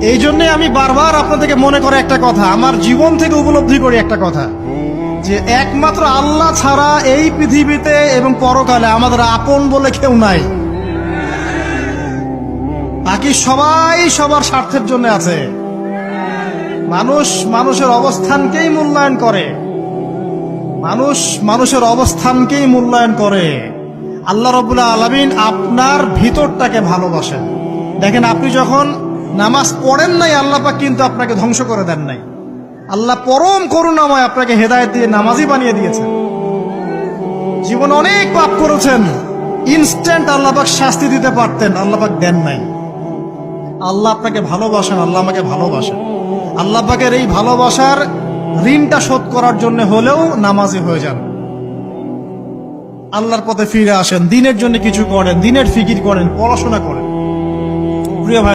এই জন্য আমি বারবার আপনাদেরকে মনে করে একটা কথা, আমার জীবন থেকে উপলব্ধি করি একটা কথা, যে একমাত্র আল্লাহ ছাড়া এই পৃথিবীতে এবং পরকালে আমাদের আপন বলে কেউ নাই। বাকি সবাই সবার স্বার্থের জন্য আছে। মানুষ মানুষের অবস্থানকেই মূল্যায়ন করে, মানুষ মানুষের অবস্থানকেই মূল্যায়ন করে। আল্লাহ রাব্বুল আলামিন আপনার ভিতরটাকে ভালোবাসেন। দেখেন, আপনি যখন নামাজ পড়েন নাই, আল্লাহ পাক কিন্তু আপনাকে ধ্বংস করে দেন নাই। আল্লাহ পরম করুণাময় আপনাকে হেদায়েত দিয়ে নামাজি বানিয়ে দিয়েছেন। জীবন অনেক পাপ করেছেন, ইনস্ট্যান্ট আল্লাহ পাক শাস্তি দিতে পারতেন, আল্লাহ পাক দেন নাই। আল্লাহ আপনাকে ভালোবাসেন, আল্লাহ আমাকে ভালোবাসেন। আল্লাহ পাকের এই ভালোবাসার ঋণটা শোধ করার জন্য হলেও নামাজি হয়ে যান, আল্লাহর পথে ফিরে আসেন, দিনের জন্য কিছু করেন, দিনের ফিকির করেন, পড়াশোনা করেন। প্রিয় ভাই।